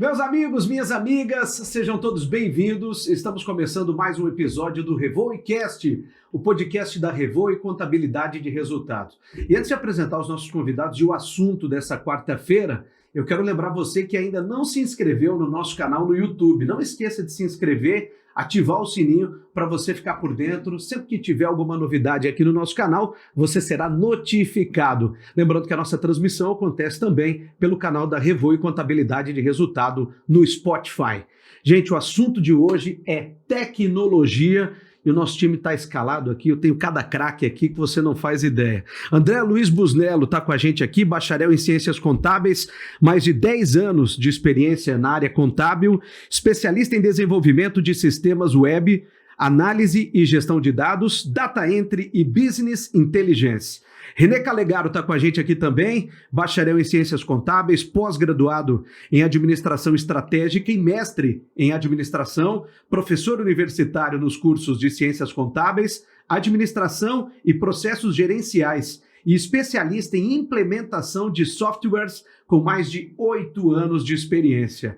Meus amigos, minhas amigas, sejam todos bem-vindos. Estamos começando mais um episódio do RevoeCast, o podcast da Revoe Contabilidade de Resultados. E antes de apresentar os nossos convidados e o assunto dessa quarta-feira, eu quero lembrar você que ainda não se inscreveu no nosso canal no YouTube. Não esqueça de se inscrever, ativar o sininho para você ficar por dentro. Sempre que tiver alguma novidade aqui no nosso canal, você será notificado. Lembrando que a nossa transmissão acontece também pelo canal da Revoe Contabilidade de Resultado no Spotify. Gente, o assunto de hoje é tecnologia. E o nosso time está escalado aqui, eu tenho cada craque aqui que você não faz ideia. André Luiz Busnello está com a gente aqui, bacharel em Ciências Contábeis, mais de 10 anos de experiência na área contábil, especialista em desenvolvimento de sistemas web, análise e gestão de dados, data entry e business intelligence. René Calegaro está com a gente aqui também, bacharel em Ciências Contábeis, pós-graduado em Administração Estratégica e mestre em Administração, professor universitário nos cursos de Ciências Contábeis, Administração e Processos Gerenciais e especialista em implementação de softwares com mais de 8 anos de experiência.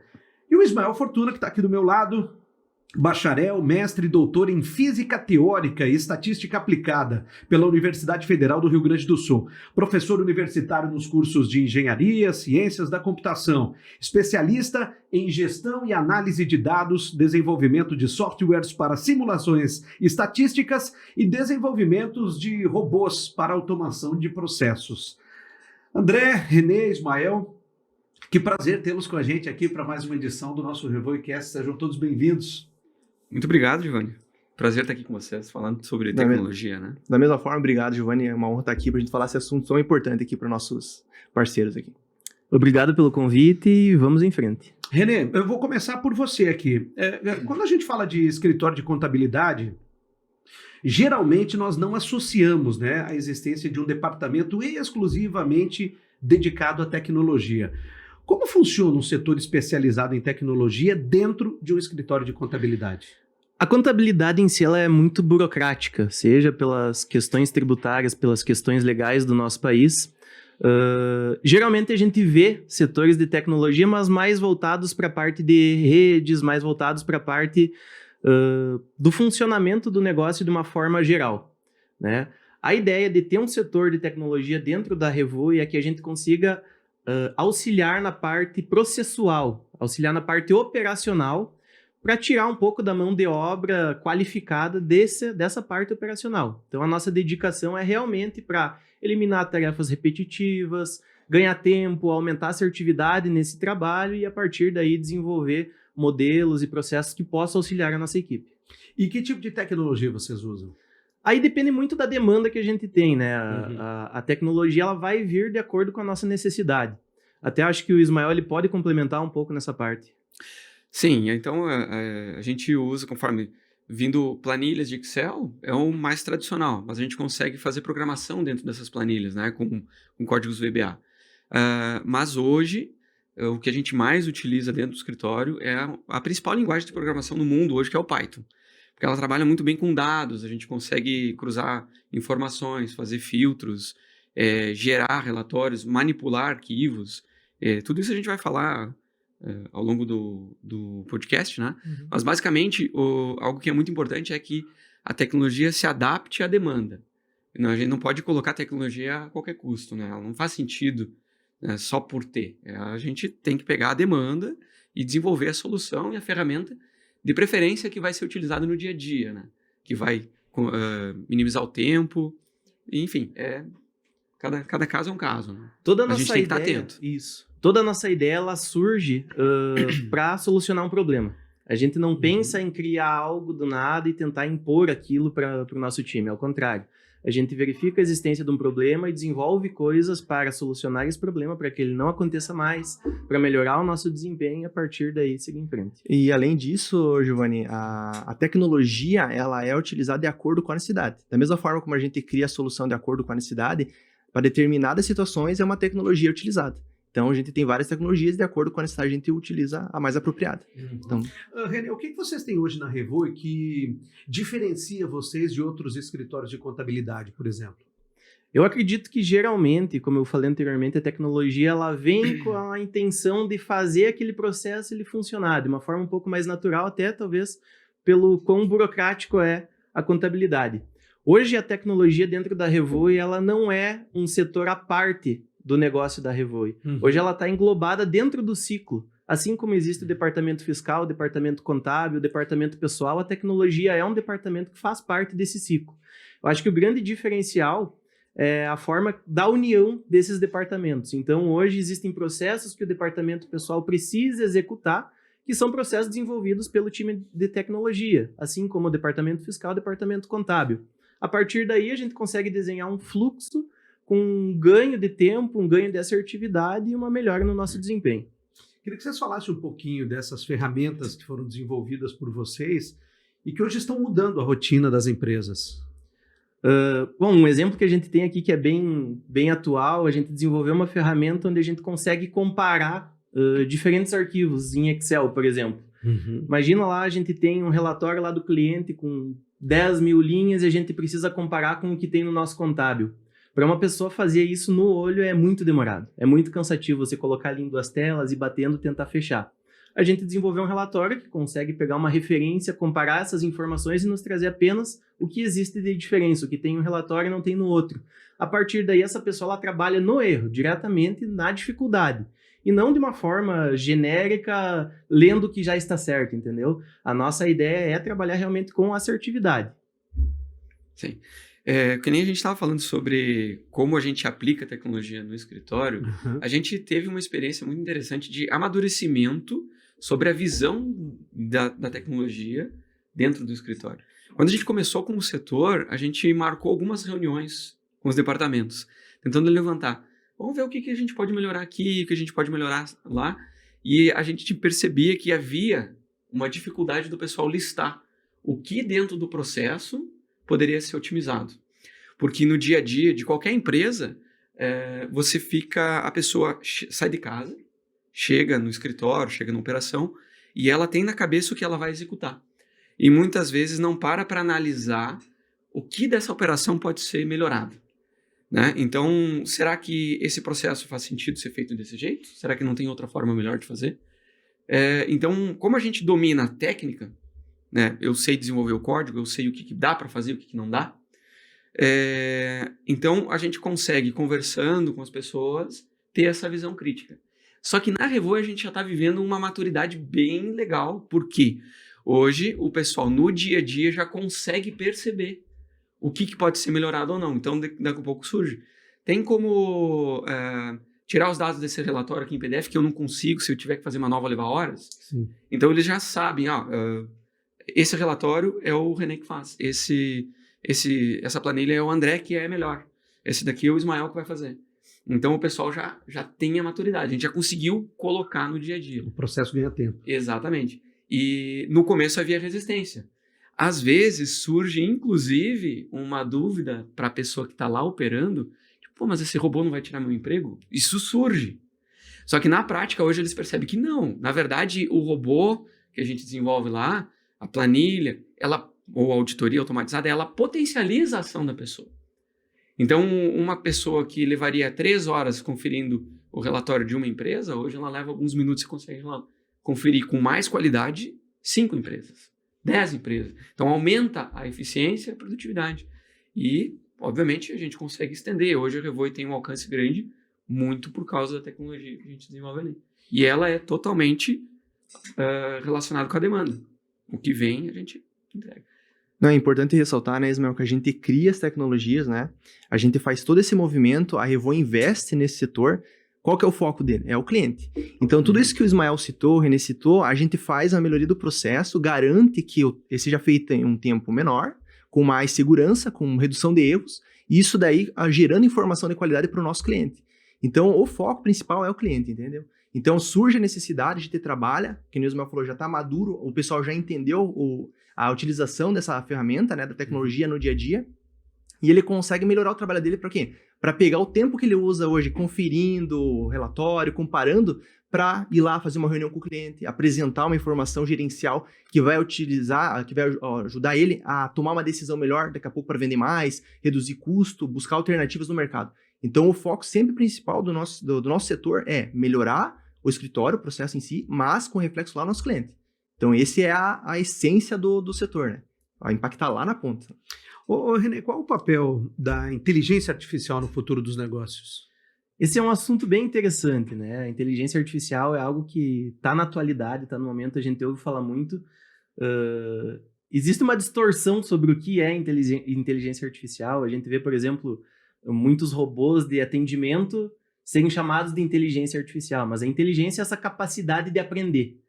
E o Ismael Fortuna, que está aqui do meu lado, bacharel, mestre e doutor em Física Teórica e Estatística Aplicada pela Universidade Federal do Rio Grande do Sul, professor universitário nos cursos de Engenharia, Ciências da Computação, especialista em Gestão e Análise de Dados, desenvolvimento de softwares para simulações estatísticas e desenvolvimentos de robôs para automação de processos. André, René, Ismael, que prazer tê-los com a gente aqui para mais uma edição do nosso RevoeCast. Sejam todos bem-vindos. Muito obrigado, Giovanni. Prazer estar aqui com vocês, falando sobre tecnologia, né? Da mesma forma, obrigado, Giovanni. É uma honra estar aqui para a gente falar esse assunto tão importante aqui para nossos parceiros aqui. Obrigado pelo convite e vamos em frente. René, eu vou começar por você aqui. Quando a gente fala de escritório de contabilidade, geralmente nós não associamos, né, a existência de um departamento exclusivamente dedicado à tecnologia. Como funciona um setor especializado em tecnologia dentro de um escritório de contabilidade? A contabilidade em si ela é muito burocrática, seja pelas questões tributárias, pelas questões legais do nosso país. Geralmente a gente vê setores de tecnologia, mas mais voltados para a parte de redes, mais voltados para a parte do funcionamento do negócio de uma forma geral, né? A ideia de ter um setor de tecnologia dentro da Revoe é que a gente consiga auxiliar na parte processual, auxiliar na parte operacional, para tirar um pouco da mão de obra qualificada dessa parte operacional. Então, a nossa dedicação é realmente para eliminar tarefas repetitivas, ganhar tempo, aumentar a assertividade nesse trabalho e, a partir daí, desenvolver modelos e processos que possam auxiliar a nossa equipe. E que tipo de tecnologia vocês usam? Aí depende muito da demanda que a gente tem, né? A tecnologia ela vai vir de acordo com a nossa necessidade. Até acho que o Ismael ele pode complementar um pouco nessa parte. Sim, então a gente usa, conforme vindo planilhas de Excel, é o mais tradicional, mas a gente consegue fazer programação dentro dessas planilhas, né? Com códigos VBA. Mas hoje, o que a gente mais utiliza dentro do escritório é a principal linguagem de programação no mundo hoje, que é o Python. Porque ela trabalha muito bem com dados, a gente consegue cruzar informações, fazer filtros, gerar relatórios, manipular arquivos. Tudo isso a gente vai falar ao longo do podcast, né? Uhum. Mas, basicamente, algo que é muito importante é que a tecnologia se adapte à demanda. A gente não pode colocar tecnologia a qualquer custo, né? Ela não faz sentido, né, só por ter. A gente tem que pegar a demanda e desenvolver a solução e a ferramenta de preferência que vai ser utilizado no dia a dia, né? Que vai minimizar o tempo, enfim, cada caso é um caso, né? A gente tem que estar atento. Isso. Toda a nossa ideia ela surge para solucionar um problema. A gente não pensa em criar algo do nada e tentar impor aquilo para o nosso time, ao contrário. A gente verifica a existência de um problema e desenvolve coisas para solucionar esse problema, para que ele não aconteça mais, para melhorar o nosso desempenho e a partir daí seguir em frente. E além disso, Giovanni, a tecnologia ela é utilizada de acordo com a necessidade. Da mesma forma como a gente cria a solução de acordo com a necessidade, para determinadas situações é uma tecnologia utilizada. Então, a gente tem várias tecnologias de acordo com a necessidade, a gente utiliza a mais apropriada. Então, René, o que vocês têm hoje na Revoe que diferencia vocês de outros escritórios de contabilidade, por exemplo? Eu acredito que geralmente, como eu falei anteriormente, a tecnologia ela vem com a intenção de fazer aquele processo ele funcionar de uma forma um pouco mais natural, até talvez pelo quão burocrático é a contabilidade. Hoje a tecnologia dentro da Revoi ela não é um setor à parte do negócio da Revoi. Hoje ela está englobada dentro do ciclo. Assim como existe o departamento fiscal, o departamento contábil, o departamento pessoal, a tecnologia é um departamento que faz parte desse ciclo. Eu acho que o grande diferencial é a forma da união desses departamentos. Então, hoje existem processos que o departamento pessoal precisa executar, que são processos desenvolvidos pelo time de tecnologia, assim como o departamento fiscal, o departamento contábil. A partir daí, a gente consegue desenhar um fluxo com um ganho de tempo, um ganho de assertividade e uma melhora no nosso desempenho. Queria que vocês falassem um pouquinho dessas ferramentas que foram desenvolvidas por vocês e que hoje estão mudando a rotina das empresas. Bom, um exemplo que a gente tem aqui que é bem atual, a gente desenvolveu uma ferramenta onde a gente consegue comparar diferentes arquivos em Excel, por exemplo. Imagina lá, a gente tem um relatório lá do cliente com 10 mil linhas e a gente precisa comparar com o que tem no nosso contábil. Para uma pessoa fazer isso no olho é muito demorado. É muito cansativo você colocar ali em 2 telas e batendo, tentar fechar. A gente desenvolveu um relatório que consegue pegar uma referência, comparar essas informações e nos trazer apenas o que existe de diferença, o que tem em um relatório e não tem no outro. A partir daí, essa pessoa ela trabalha no erro, diretamente na dificuldade. E não de uma forma genérica, lendo o que já está certo, entendeu? A nossa ideia é trabalhar realmente com assertividade. Sim. Que nem a gente estava falando sobre como a gente aplica a tecnologia no escritório, a gente teve uma experiência muito interessante de amadurecimento sobre a visão da tecnologia dentro do escritório. Quando a gente começou com o setor, a gente marcou algumas reuniões com os departamentos, tentando levantar. Vamos ver o que a gente pode melhorar aqui, o que a gente pode melhorar lá. E a gente percebia que havia uma dificuldade do pessoal listar o que dentro do processo poderia ser otimizado. Porque no dia a dia de qualquer empresa, a pessoa sai de casa, chega no escritório, chega na operação, e ela tem na cabeça o que ela vai executar. E muitas vezes não para analisar o que dessa operação pode ser melhorado. Né? Então, será que esse processo faz sentido ser feito desse jeito? Será que não tem outra forma melhor de fazer? Então, como a gente domina a técnica, né? Eu sei desenvolver o código, eu sei o que dá para fazer e o que não dá. Então, a gente consegue, conversando com as pessoas, ter essa visão crítica. Só que na Revoi a gente já está vivendo uma maturidade bem legal, porque hoje o pessoal no dia a dia já consegue perceber o que pode ser melhorado ou não. Então, daqui a pouco surge. Tem como tirar os dados desse relatório aqui em PDF, que eu não consigo, se eu tiver que fazer uma nova, levar horas. Sim. Então, eles já sabem, esse relatório é o René que faz, essa planilha é o André que é melhor, esse daqui é o Ismael que vai fazer. Então, o pessoal já tem a maturidade, a gente já conseguiu colocar no dia a dia. O processo ganha tempo. Exatamente. E no começo havia resistência. Às vezes surge, inclusive, uma dúvida para a pessoa que está lá operando, tipo, mas esse robô não vai tirar meu emprego? Isso surge. Só que na prática, hoje eles percebem que não. Na verdade, o robô que a gente desenvolve lá, a planilha, ou a auditoria automatizada, ela potencializa a ação da pessoa. Então, uma pessoa que levaria 3 horas conferindo o relatório de uma empresa, hoje ela leva alguns minutos e consegue conferir com mais qualidade 5 empresas, 10 empresas. Então, aumenta a eficiência e a produtividade. E, obviamente, a gente consegue estender. Hoje a Revoi tem um alcance grande, muito por causa da tecnologia que a gente desenvolve ali. E ela é totalmente relacionada com a demanda. O que vem, a gente entrega. Não, é importante ressaltar, né, Ismael, que a gente cria as tecnologias, né? A gente faz todo esse movimento, a Revoi investe nesse setor. Qual que é o foco dele? É o cliente. Então, tudo isso que o Ismael citou, o René citou, a gente faz a melhoria do processo, garante que esse seja feito em um tempo menor, com mais segurança, com redução de erros, e isso daí gerando informação de qualidade para o nosso cliente. Então, o foco principal é o cliente, entendeu? Então, surge a necessidade de ter trabalho, que o Ismael falou, já está maduro, o pessoal já entendeu a utilização dessa ferramenta, né, da tecnologia no dia a dia, e ele consegue melhorar o trabalho dele para quê? para pegar o tempo que ele usa hoje conferindo o relatório, comparando, para ir lá fazer uma reunião com o cliente, apresentar uma informação gerencial que vai utilizar, que vai ajudar ele a tomar uma decisão melhor daqui a pouco para vender mais, reduzir custo, buscar alternativas no mercado. Então, o foco sempre principal do nosso setor é melhorar o escritório, o processo em si, mas com reflexo lá no nosso cliente. Então, esse é a essência do setor, né? Vai impactar lá na ponta. René, qual o papel da inteligência artificial no futuro dos negócios? Esse é um assunto bem interessante, né? A inteligência artificial é algo que está na atualidade, está no momento, a gente ouve falar muito. Existe uma distorção sobre o que é inteligência artificial. A gente vê, por exemplo, muitos robôs de atendimento serem chamados de inteligência artificial, mas a inteligência é essa capacidade de aprender.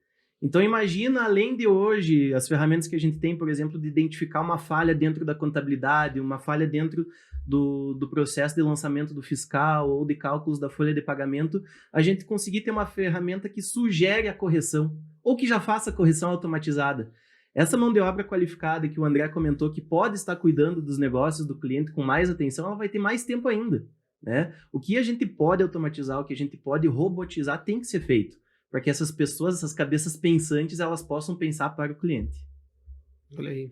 Então imagina, além de hoje, as ferramentas que a gente tem, por exemplo, de identificar uma falha dentro da contabilidade, uma falha dentro do processo de lançamento do fiscal ou de cálculos da folha de pagamento, a gente conseguir ter uma ferramenta que sugere a correção ou que já faça a correção automatizada. Essa mão de obra qualificada que o André comentou, que pode estar cuidando dos negócios do cliente com mais atenção, ela vai ter mais tempo ainda, né? O que a gente pode automatizar, o que a gente pode robotizar tem que ser feito, para que essas pessoas, essas cabeças pensantes, elas possam pensar para o cliente. Olha aí.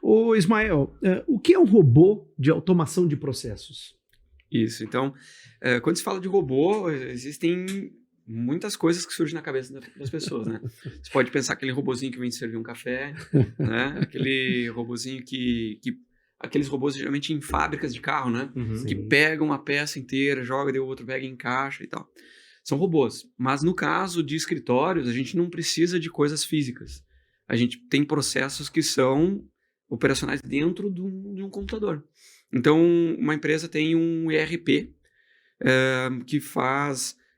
Ô Ismael, o que é um robô de automação de processos? Isso, então, quando se fala de robô, existem muitas coisas que surgem na cabeça das pessoas, né? Você pode pensar aquele robozinho que vem te servir um café, né? Aquele robozinho aqueles robôs geralmente em fábricas de carro, né? Uhum. Que pegam uma peça inteira, joga, daí o outro pega e encaixa e tal. São robôs. Mas no caso de escritórios, a gente não precisa de coisas físicas. A gente tem processos que são operacionais dentro de um computador. Então, uma empresa tem um ERP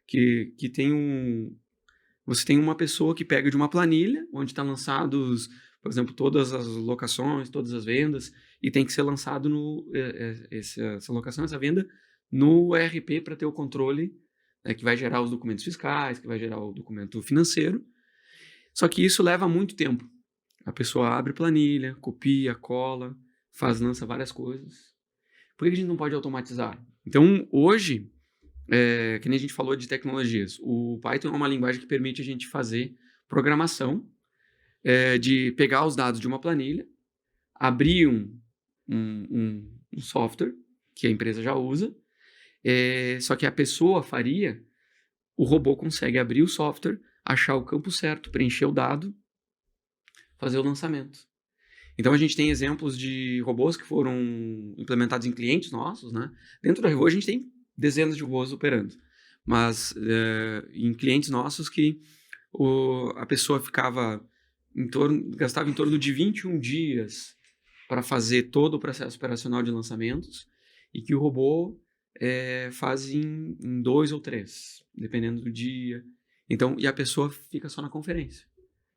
que tem você tem uma pessoa que pega de uma planilha, onde está lançados, por exemplo, todas as locações, todas as vendas, e tem que ser lançado essa locação, essa venda, no ERP para ter o controle, que vai gerar os documentos fiscais, que vai gerar o documento financeiro. Só que isso leva muito tempo. A pessoa abre planilha, copia, cola, lança várias coisas. Por que a gente não pode automatizar? Então, hoje, que nem a gente falou de tecnologias, o Python é uma linguagem que permite a gente fazer programação, de pegar os dados de uma planilha, abrir um software que a empresa já usa, só que a pessoa o robô consegue abrir o software, achar o campo certo, preencher o dado, fazer o lançamento. Então a gente tem exemplos de robôs que foram implementados em clientes nossos, né? Dentro da Revo a gente tem dezenas de robôs operando, mas em clientes nossos que a pessoa gastava em torno de 21 dias para fazer todo o processo operacional de lançamentos, e que o robô faz em 2 ou 3, dependendo do dia. Então, e a pessoa fica só na conferência.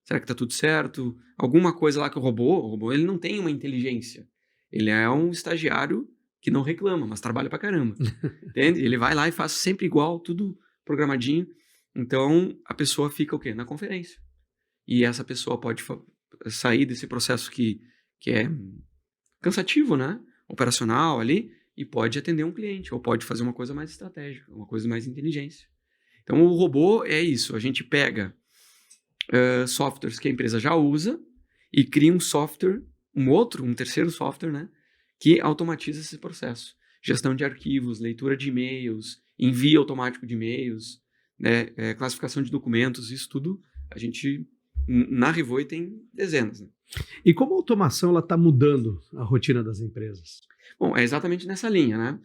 Será que está tudo certo? Alguma coisa lá que o robô ele não tem uma inteligência. Ele é um estagiário que não reclama, mas trabalha pra caramba. Entende? Ele vai lá e faz sempre igual, tudo programadinho. Então, a pessoa fica o quê? Na conferência. E essa pessoa pode sair desse processo que é cansativo, né? Operacional ali, e pode atender um cliente, ou pode fazer uma coisa mais estratégica, uma coisa mais inteligência. Então, o robô é isso. A gente pega softwares que a empresa já usa e cria um software, um terceiro software, né? Que automatiza esse processo. Gestão de arquivos, leitura de e-mails, envio automático de e-mails, né? Classificação de documentos, isso tudo a gente, na Revoi, tem dezenas. Né? E como a automação está mudando a rotina das empresas? Bom, é exatamente nessa linha, né?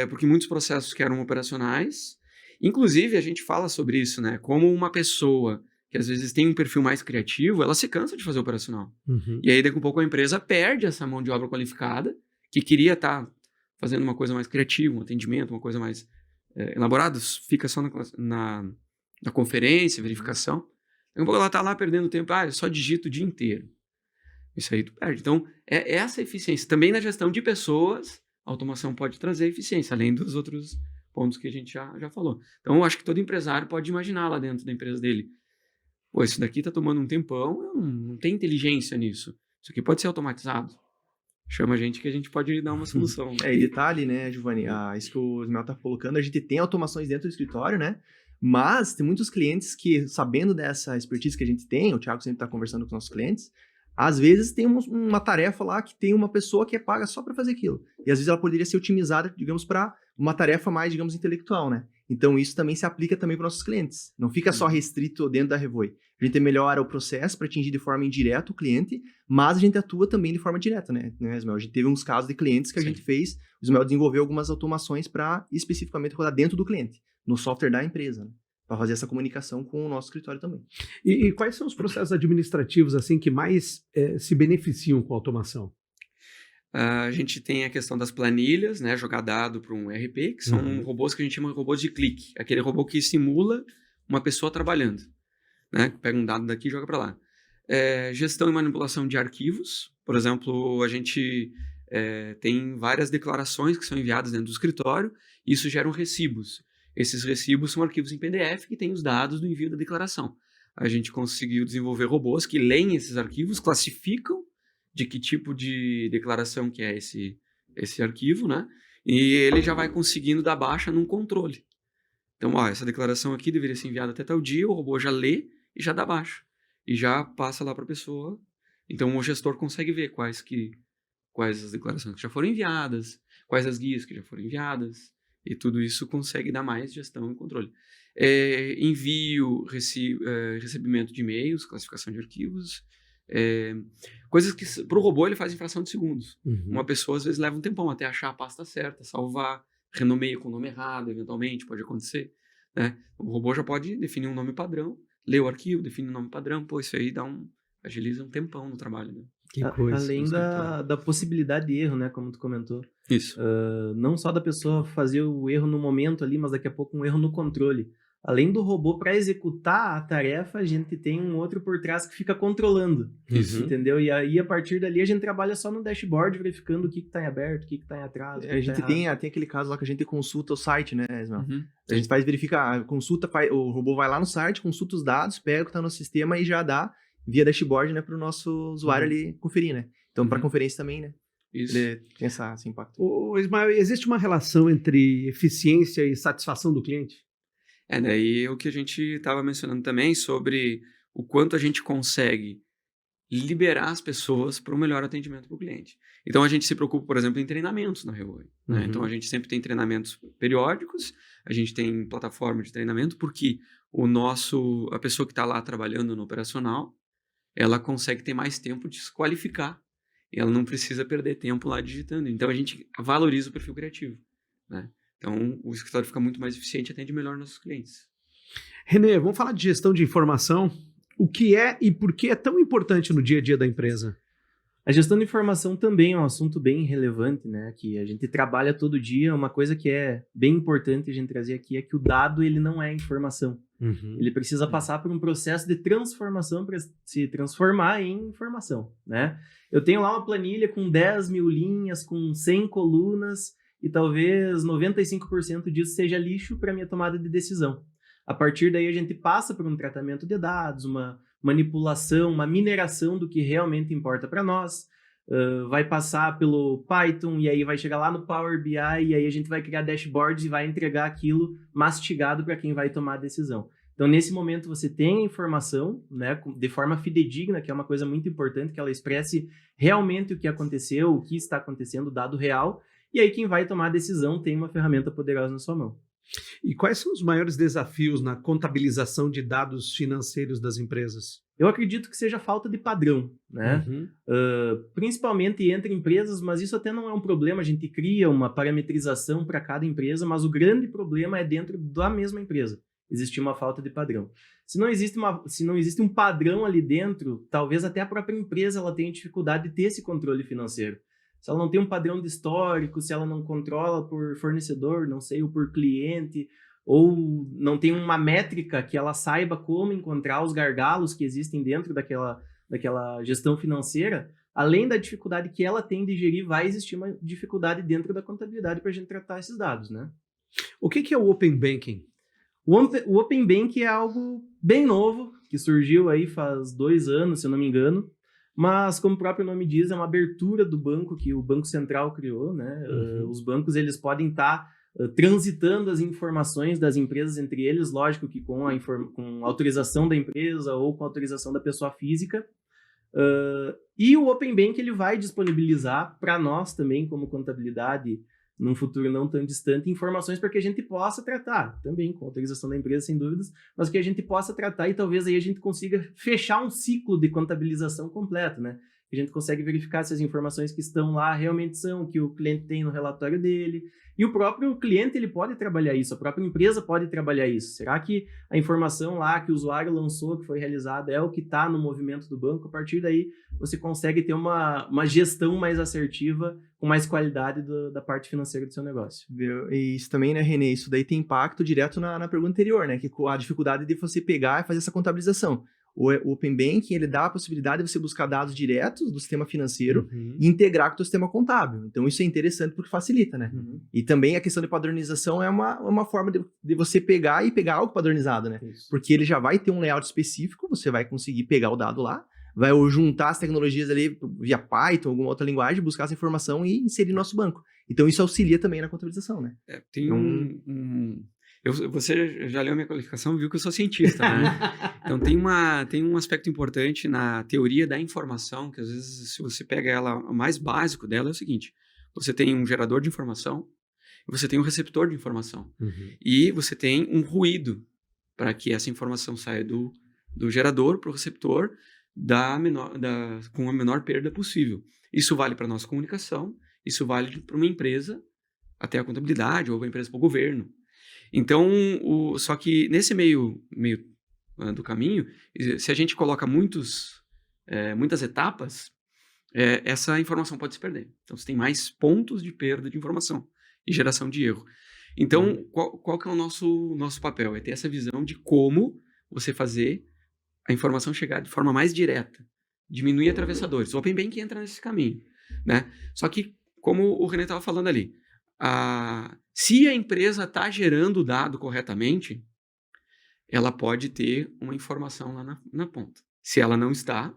Porque muitos processos que eram operacionais, inclusive a gente fala sobre isso, né? Como uma pessoa que às vezes tem um perfil mais criativo, ela se cansa de fazer operacional. Uhum. E aí, daqui a pouco, a empresa perde essa mão de obra qualificada, que queria estar fazendo uma coisa mais criativa, um atendimento, uma coisa mais elaborada, fica só na conferência, verificação. Daqui a pouco ela está lá perdendo tempo, eu só digito o dia inteiro. Isso aí tu perde. Então, essa eficiência. Também na gestão de pessoas, a automação pode trazer eficiência, além dos outros pontos que a gente já falou. Então, eu acho que todo empresário pode imaginar lá dentro da empresa dele. Pô, isso daqui está tomando um tempão, não tem inteligência nisso. Isso aqui pode ser automatizado. chama a gente que a gente pode dar uma solução. E detalhe, né, Giovanni, isso que o Ismael tá colocando, a gente tem automações dentro do escritório, né? Mas tem muitos clientes que, sabendo dessa expertise que a gente tem, o Thiago sempre está conversando com os nossos clientes, às vezes tem uma tarefa lá que tem uma pessoa que é paga só para fazer aquilo. E às vezes ela poderia ser otimizada, digamos, para uma tarefa mais, digamos, intelectual, né? Então isso também se aplica também para nossos clientes. Não fica só restrito dentro da Revoi. A gente melhora o processo para atingir de forma indireta o cliente, mas a gente atua também de forma direta, né, Ismael? A gente teve uns casos de clientes que a gente fez, o Ismael desenvolveu algumas automações para especificamente rodar dentro do cliente, no software da empresa, né? Para fazer essa comunicação com o nosso escritório também. E quais são os processos administrativos assim que mais se beneficiam com a automação? A gente tem a questão das planilhas, né, jogar dado para um RP, que são robôs que a gente chama de robôs de clique. Aquele robô que simula uma pessoa trabalhando, né? Pega um dado daqui e joga para lá. Gestão e manipulação de arquivos. Por exemplo, a gente tem várias declarações que são enviadas dentro do escritório e isso gera recibos. Esses recibos são arquivos em PDF que têm os dados do envio da declaração. A gente conseguiu desenvolver robôs que leem esses arquivos, classificam de que tipo de declaração que é esse arquivo, né? E ele já vai conseguindo dar baixa num controle. Então, essa declaração aqui deveria ser enviada até tal dia, o robô já lê e já dá baixa. E já passa lá para a pessoa. Então, o gestor consegue ver quais as declarações que já foram enviadas, quais as guias que já foram enviadas. E tudo isso consegue dar mais gestão e controle. Envio, recebimento de e-mails, classificação de arquivos. Coisas que para o robô ele faz em fração de segundos. Uma pessoa às vezes leva um tempão até achar a pasta certa, salvar, renomeia com o nome errado, eventualmente, pode acontecer. Né? O robô já pode definir um nome padrão, lê o arquivo, define um nome padrão, isso aí agiliza um tempão no trabalho. Né? Que coisa. Além da possibilidade de erro, né, como tu comentou. Isso. Não só da pessoa fazer o erro no momento ali, mas daqui a pouco um erro no controle. Além do robô, para executar a tarefa, a gente tem um outro por trás que fica controlando. Isso. Entendeu? E aí, a partir dali, a gente trabalha só no dashboard, verificando o que está em aberto, o que está em atraso. A gente tem aquele caso lá que a gente consulta o site, né, Ismael? A gente verificar, o robô vai lá no site, consulta os dados, pega o que está no sistema e já dá via dashboard, né, para o nosso usuário ali conferir, né? Então, para conferência também, né? Isso. Ele tem esse impacto. Ismael, existe uma relação entre eficiência e satisfação do cliente? Daí o que a gente estava mencionando também sobre o quanto a gente consegue liberar as pessoas para o melhor atendimento para o cliente. Então, a gente se preocupa, por exemplo, em treinamentos na Revoi. Né? Então, a gente sempre tem treinamentos periódicos, a gente tem plataforma de treinamento, porque a pessoa que está lá trabalhando no operacional, ela consegue ter mais tempo de se qualificar. E ela não precisa perder tempo lá digitando. Então, a gente valoriza o perfil criativo, né? Então, o escritório fica muito mais eficiente e atende melhor nossos clientes. René, vamos falar de gestão de informação. O que é e por que é tão importante no dia a dia da empresa? A gestão de informação também é um assunto bem relevante, né? Que a gente trabalha todo dia. Uma coisa que é bem importante a gente trazer aqui é que o dado ele não é informação. Ele precisa passar por um processo de transformação para se transformar em informação, né? Eu tenho lá uma planilha com 10 mil linhas, com 100 colunas e talvez 95% disso seja lixo para minha tomada de decisão. A partir daí a gente passa por um tratamento de dados, uma manipulação, uma mineração do que realmente importa para nós, vai passar pelo Python e aí vai chegar lá no Power BI e aí a gente vai criar dashboards e vai entregar aquilo mastigado para quem vai tomar a decisão. Então, nesse momento, você tem a informação, né, de forma fidedigna, que é uma coisa muito importante, que ela expresse realmente o que aconteceu, o que está acontecendo, o dado real, e aí quem vai tomar a decisão tem uma ferramenta poderosa na sua mão. E quais são os maiores desafios na contabilização de dados financeiros das empresas? Eu acredito que seja a falta de padrão, né? Principalmente entre empresas, mas isso até não é um problema, a gente cria uma parametrização para cada empresa, mas o grande problema é dentro da mesma empresa. Existir uma falta de padrão. Se não existe um padrão ali dentro, talvez até a própria empresa ela tenha dificuldade de ter esse controle financeiro. Se ela não tem um padrão de histórico, se ela não controla por fornecedor, não sei, ou por cliente, ou não tem uma métrica que ela saiba como encontrar os gargalos que existem dentro daquela gestão financeira, além da dificuldade que ela tem de gerir, vai existir uma dificuldade dentro da contabilidade para a gente tratar esses dados, né? O que é o Open Banking? O Open Banking é algo bem novo, que surgiu aí faz 2 anos, se eu não me engano. mas como o próprio nome diz, é uma abertura do banco que o Banco Central criou, né? Os bancos, eles podem estar transitando as informações das empresas entre eles, lógico que com autorização da empresa ou com autorização da pessoa física. E o Open Bank ele vai disponibilizar para nós também, como contabilidade, num futuro não tão distante, informações para que a gente possa tratar, também com autorização da empresa, sem dúvidas, mas que a gente possa tratar e talvez aí a gente consiga fechar um ciclo de contabilização completo, né? A gente consegue verificar se as informações que estão lá realmente são o que o cliente tem no relatório dele. E o próprio cliente ele pode trabalhar isso, a própria empresa pode trabalhar isso. Será que a informação lá que o usuário lançou, que foi realizada, é o que está no movimento do banco? A partir daí, você consegue ter uma gestão mais assertiva, com mais qualidade da parte financeira do seu negócio. E isso também, né, Renê? Isso daí tem impacto direto na pergunta anterior, né? Que a dificuldade de você pegar e fazer essa contabilização. O Open Banking, ele dá a possibilidade de você buscar dados diretos do sistema financeiro e integrar com o teu sistema contábil. Então, isso é interessante porque facilita, né? E também a questão de padronização é uma forma de você pegar algo padronizado, né? Isso. Porque ele já vai ter um layout específico, você vai conseguir pegar o dado lá, vai juntar as tecnologias ali via Python, alguma outra linguagem, buscar essa informação e inserir no nosso banco. Então, isso auxilia também na contabilização, né? Tem você já leu a minha qualificação e viu que eu sou cientista, né? Então, tem um aspecto importante na teoria da informação, que às vezes, se você pega ela, o mais básico dela é o seguinte: você tem um gerador de informação, você tem um receptor de informação, e você tem um ruído para que essa informação saia do gerador para o receptor com a menor perda possível. Isso vale para a nossa comunicação, isso vale para uma empresa, até a contabilidade, ou uma empresa para o governo. Então, só que nesse meio do caminho, se a gente coloca muitas etapas, essa informação pode se perder. Então, você tem mais pontos de perda de informação e geração de erro. Então, qual que é o nosso papel? É ter essa visão de como você fazer a informação chegar de forma mais direta, diminuir atravessadores. O Open Banking entra nesse caminho, né? Só que, como o René estava falando ali, se a empresa está gerando o dado corretamente, ela pode ter uma informação lá na ponta. Se ela não está,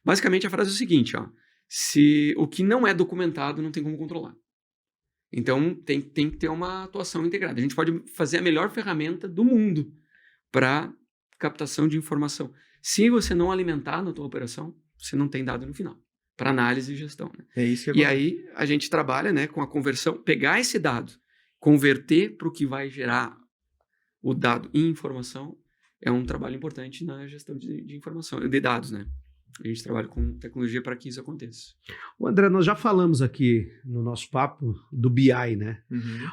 basicamente a frase é o seguinte, se o que não é documentado não tem como controlar. Então tem que ter uma atuação integrada. A gente pode fazer a melhor ferramenta do mundo para captação de informação. Se você não alimentar na tua operação, você não tem dado no final, para análise e gestão, né? É isso que E aí a gente trabalha, né, com a conversão, pegar esse dado, converter para o que vai gerar o dado em informação, é um trabalho importante na gestão de informação, de dados, né? A gente trabalha com tecnologia para que isso aconteça. André, nós já falamos aqui no nosso papo do BI, né?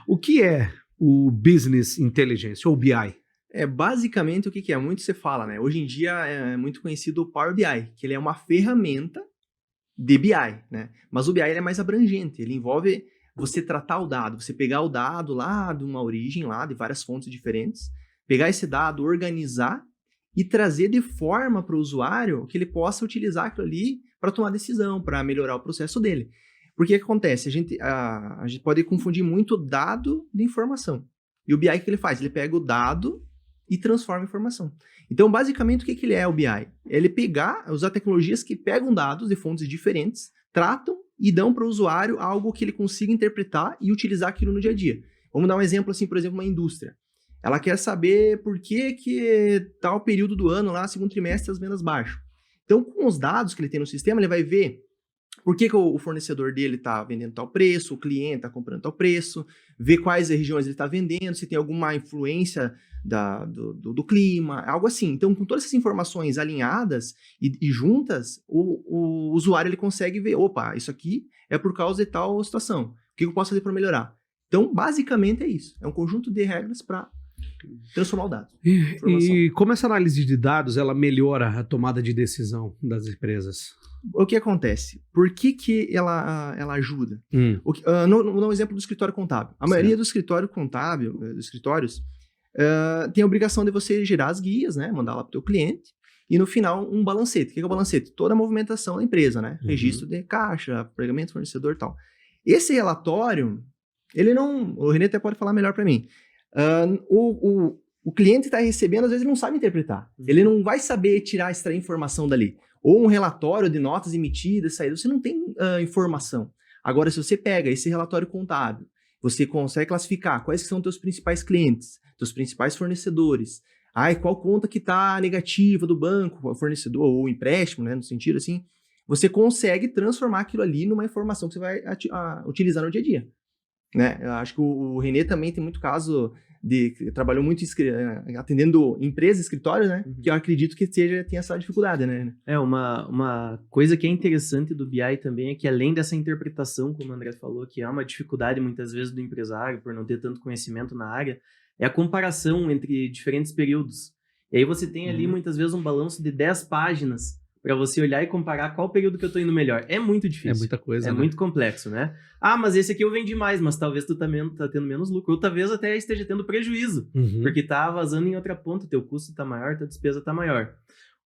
O que é o Business Intelligence, ou BI? Basicamente o que é? Muito você fala, né? Hoje em dia é muito conhecido o Power BI, que ele é uma ferramenta de BI, né? Mas o BI ele é mais abrangente, ele envolve você tratar o dado, você pegar o dado lá de uma origem, lá de várias fontes diferentes, pegar esse dado, organizar e trazer de forma para o usuário que ele possa utilizar aquilo ali para tomar decisão, para melhorar o processo dele. Porque o que acontece? A gente pode confundir muito dado de informação. E o BI, o que ele faz? Ele pega o dado e transforma em informação. Então, basicamente, o que ele é o BI? Ele usar tecnologias que pegam dados de fontes diferentes, tratam e dão para o usuário algo que ele consiga interpretar e utilizar aquilo no dia a dia. Vamos dar um exemplo, assim, por exemplo, uma indústria. Ela quer saber por que tal período do ano, lá, segundo trimestre, as vendas baixam. Então, com os dados que ele tem no sistema, ele vai ver por que o fornecedor dele está vendendo tal preço, o cliente está comprando tal preço, ver quais regiões ele está vendendo, se tem alguma influência do clima, algo assim. Então, com todas essas informações alinhadas e juntas, o usuário ele consegue ver, opa, isso aqui é por causa de tal situação. O que eu posso fazer para melhorar? Então, basicamente é isso. É um conjunto de regras para transformar o dado. E como essa análise de dados ela melhora a tomada de decisão das empresas? O que acontece? Por que ela ajuda? Vou dar um exemplo do escritório contábil. A maioria do escritório contábil, dos escritórios, tem a obrigação de você gerar as guias, né? Mandar lá para o teu cliente. E no final, um balancete. O que é o balancete? Toda a movimentação da empresa, né? Registro de caixa, pagamento, fornecedor e tal. Esse relatório, ele não... O René até pode falar melhor para mim. o cliente está recebendo, às vezes ele não sabe interpretar. Ele não vai saber extrair informação dali. Ou um relatório de notas emitidas, saídas, você não tem informação. Agora, se você pega esse relatório contábil, você consegue classificar quais são os teus principais clientes, teus principais fornecedores, qual conta que está negativa do banco, o fornecedor ou empréstimo, né, no sentido assim, você consegue transformar aquilo ali numa informação que você vai utilizar no dia a dia. Né? Eu acho que o Renê também tem muito caso trabalhou muito atendendo empresas, escritórios, né? Que eu acredito que tenha essa dificuldade, né? Uma coisa que é interessante do BI também é que além dessa interpretação, como o André falou, que é uma dificuldade muitas vezes do empresário por não ter tanto conhecimento na área, é a comparação entre diferentes períodos. E aí você tem ali muitas vezes um balanço de 10 páginas para você olhar e comparar qual período que eu tô indo melhor. É muito difícil. É muita coisa, É muito complexo, né? Mas esse aqui eu vendi mais, mas talvez tu tá tendo menos lucro. Ou talvez até esteja tendo prejuízo, porque tá vazando em outra ponta, teu custo tá maior, tua despesa tá maior.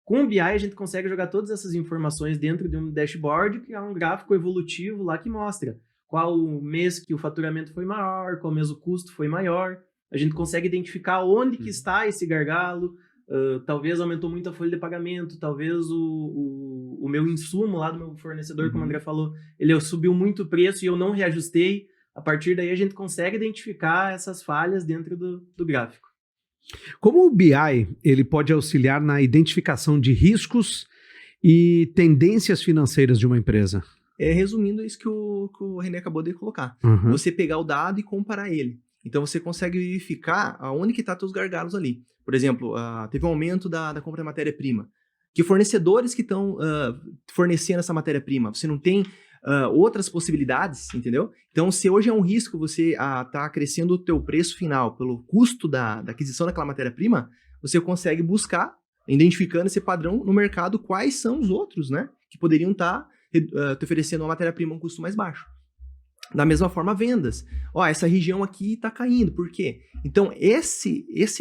Com o BI, a gente consegue jogar todas essas informações dentro de um dashboard, que é um gráfico evolutivo lá que mostra qual mês que o faturamento foi maior, qual mês o custo foi maior. A gente consegue identificar onde que está esse gargalo. Talvez aumentou muito a folha de pagamento, talvez o meu insumo lá do meu fornecedor, como o André falou, ele subiu muito o preço e eu não reajustei. A partir daí a gente consegue identificar essas falhas dentro do gráfico. Como o BI ele pode auxiliar na identificação de riscos e tendências financeiras de uma empresa? Resumindo isso que o René acabou de colocar. Você pegar o dado e comparar ele. Então você consegue verificar aonde que estão os gargalos ali. Por exemplo, teve um aumento da compra de matéria-prima. Que fornecedores que estão fornecendo essa matéria-prima? Você não tem outras possibilidades, entendeu? Então, se hoje é um risco você tá crescendo o teu preço final pelo custo da aquisição daquela matéria-prima, você consegue buscar, identificando esse padrão no mercado, quais são os outros, né? Que poderiam estar te oferecendo uma matéria-prima a um custo mais baixo. Da mesma forma, vendas. Essa região aqui está caindo. Por quê? Então,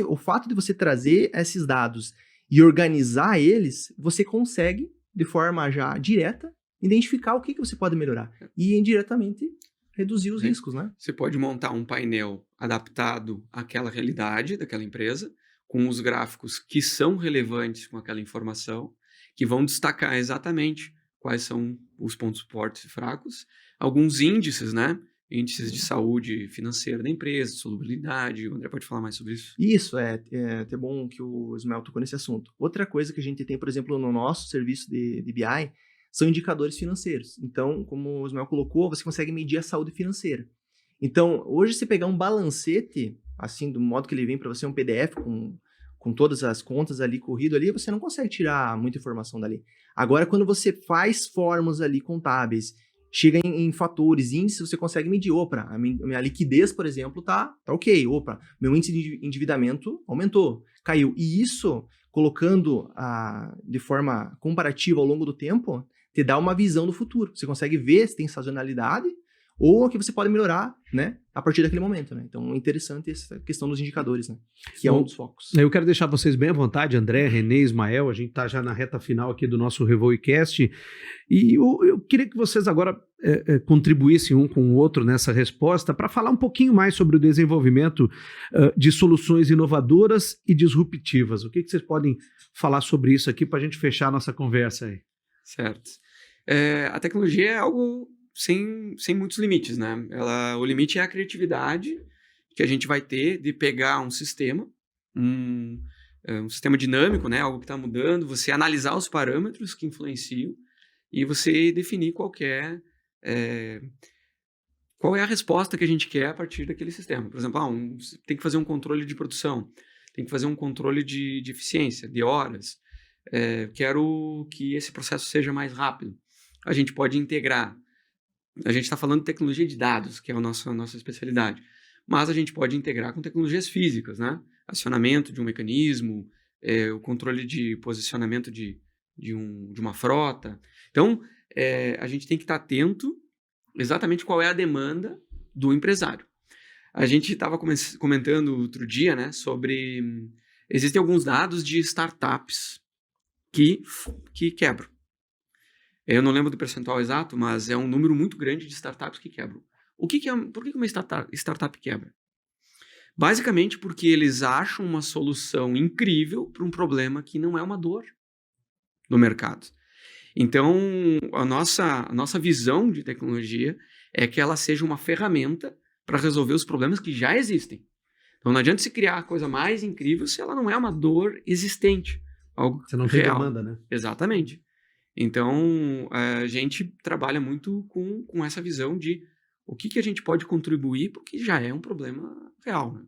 o fato de você trazer esses dados e organizar eles, você consegue, de forma já direta, identificar o que você pode melhorar. E, indiretamente, reduzir os riscos, né? Você pode montar um painel adaptado àquela realidade daquela empresa, com os gráficos que são relevantes com aquela informação, que vão destacar exatamente quais são os pontos fortes e fracos, alguns índices, né? Índices de saúde financeira da empresa, solubilidade. O André pode falar mais sobre isso? Isso, é até bom que o Ismael tocou nesse assunto. Outra coisa que a gente tem, por exemplo, no nosso serviço de BI, são indicadores financeiros. Então, como o Ismael colocou, você consegue medir a saúde financeira. Então, hoje, se pegar um balancete, assim, do modo que ele vem para você, um PDF com todas as contas ali, corrido ali, você não consegue tirar muita informação dali. Agora, quando você faz fórmulas ali contábeis, chega em fatores, índices, você consegue medir. A minha liquidez, por exemplo, tá ok. Meu índice de endividamento aumentou, caiu. E isso, colocando de forma comparativa ao longo do tempo, te dá uma visão do futuro. Você consegue ver se tem sazonalidade ou o que você pode melhorar, né, a partir daquele momento, né? Então, é interessante essa questão dos indicadores, né, que é um dos focos. Eu quero deixar vocês bem à vontade, André, Renê, Ismael, a gente está já na reta final aqui do nosso RevoiCast, e eu queria que vocês agora contribuíssem um com o outro nessa resposta para falar um pouquinho mais sobre o desenvolvimento de soluções inovadoras e disruptivas. O que vocês podem falar sobre isso aqui para a gente fechar a nossa conversa aí? Certo. A tecnologia é algo sem muitos limites, né? O limite é a criatividade que a gente vai ter de pegar um sistema, um sistema dinâmico, né? Algo que está mudando, você analisar os parâmetros que influenciam e você definir qual é a resposta que a gente quer a partir daquele sistema. Por exemplo, tem que fazer um controle de produção, tem que fazer um controle de eficiência, de horas. Quero que esse processo seja mais rápido. A gente pode integrar. A gente está falando de tecnologia de dados, que é a nossa especialidade. Mas a gente pode integrar com tecnologias físicas, né? Acionamento de um mecanismo, o controle de posicionamento de uma frota. Então, a gente tem que estar atento exatamente qual é a demanda do empresário. A gente estava comentando outro dia, né, sobre... Existem alguns dados de startups que quebram. Eu não lembro do percentual exato, mas é um número muito grande de startups que quebram. Por que uma startup quebra? Basicamente porque eles acham uma solução incrível para um problema que não é uma dor no mercado. Então, a nossa visão de tecnologia é que ela seja uma ferramenta para resolver os problemas que já existem. Então, não adianta se criar a coisa mais incrível se ela não é uma dor existente, algo Você não tem real. demanda, né? Exatamente. Então, a gente trabalha muito com essa visão de o que a gente pode contribuir, porque já é um problema real, né?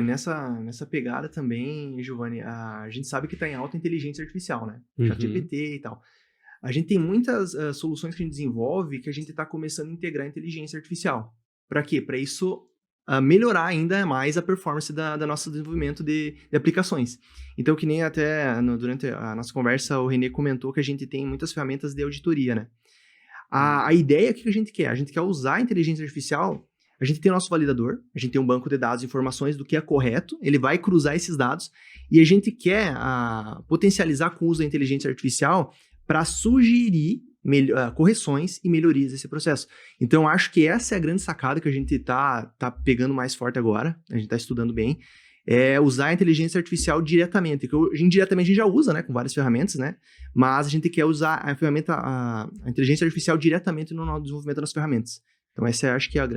Nessa pegada também, Giovanni, a gente sabe que está em alta inteligência artificial, né? Uhum. ChatGPT e tal. A gente tem muitas soluções que a gente desenvolve que a gente está começando a integrar a inteligência artificial. Para quê? Para isso melhorar ainda mais a performance da nosso desenvolvimento de aplicações. Então, que nem até durante a nossa conversa, o René comentou que a gente tem muitas ferramentas de auditoria, né? A ideia que a gente quer? A gente quer usar a inteligência artificial. A gente tem o nosso validador, a gente tem um banco de dados, informações do que é correto, ele vai cruzar esses dados e a gente quer potencializar com o uso da inteligência artificial para sugerir correções e melhorias desse processo. Então, acho que essa é a grande sacada que a gente tá pegando mais forte agora, a gente está estudando bem, é usar a inteligência artificial diretamente, que indiretamente a gente já usa, né, com várias ferramentas, né, mas a gente quer usar a ferramenta, a inteligência artificial diretamente no desenvolvimento das ferramentas. Então, esse acho que é o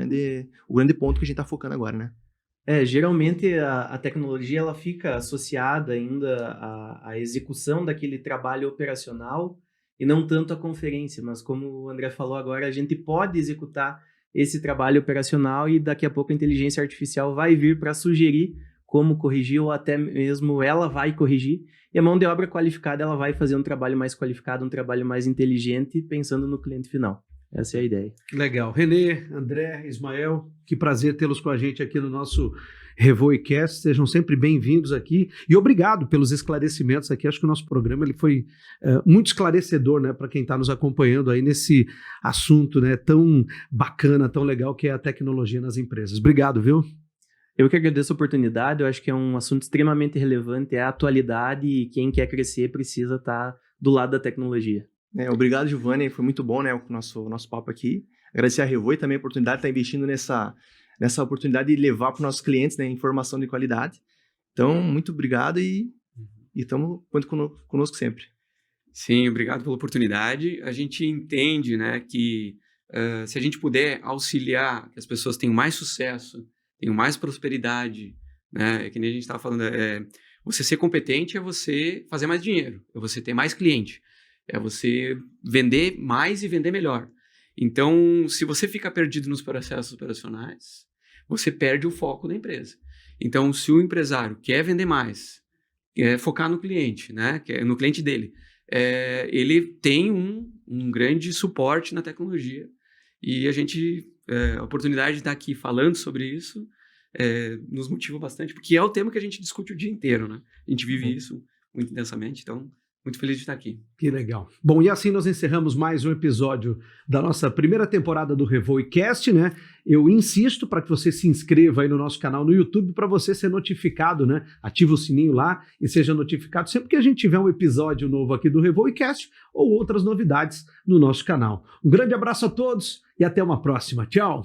grande ponto que a gente está focando agora, né? Geralmente a tecnologia ela fica associada ainda à execução daquele trabalho operacional e não tanto à conferência, mas como o André falou agora, a gente pode executar esse trabalho operacional e daqui a pouco a inteligência artificial vai vir para sugerir como corrigir ou até mesmo ela vai corrigir e a mão de obra qualificada ela vai fazer um trabalho mais qualificado, um trabalho mais inteligente pensando no cliente final. Essa é a ideia. Legal. René, André, Ismael, que prazer tê-los com a gente aqui no nosso RevoiCast. Sejam sempre bem-vindos aqui. E obrigado pelos esclarecimentos aqui. Acho que o nosso programa ele foi muito esclarecedor, né, para quem está nos acompanhando aí nesse assunto, né, tão bacana, tão legal que é a tecnologia nas empresas. Obrigado, viu? Eu que agradeço a oportunidade. Eu acho que é um assunto extremamente relevante, é a atualidade e quem quer crescer precisa estar do lado da tecnologia. Obrigado, Giovanni, foi muito bom, né, o nosso papo aqui. Agradecer a Revoi também a oportunidade de estar investindo nessa oportunidade de levar para os nossos clientes, né, informação de qualidade. Então, muito obrigado e conto conosco sempre. Sim, obrigado pela oportunidade. A gente entende, né, que se a gente puder auxiliar que as pessoas tenham mais sucesso, tenham mais prosperidade, né, que nem a gente estava falando, você ser competente é você fazer mais dinheiro, é você ter mais cliente. É você vender mais e vender melhor. Então, se você fica perdido nos processos operacionais, você perde o foco da empresa. Então, se o empresário quer vender mais, quer focar no cliente, né, no cliente dele, ele tem um grande suporte na tecnologia. E a oportunidade de estar aqui falando sobre isso nos motiva bastante, porque é o tema que a gente discute o dia inteiro, né? A gente vive isso muito intensamente, então... Muito feliz de estar aqui. Que legal. Bom, e assim nós encerramos mais um episódio da nossa primeira temporada do RevoiCast, né? Eu insisto para que você se inscreva aí no nosso canal no YouTube para você ser notificado, né? Ativa o sininho lá e seja notificado sempre que a gente tiver um episódio novo aqui do RevoiCast ou outras novidades no nosso canal. Um grande abraço a todos e até uma próxima. Tchau!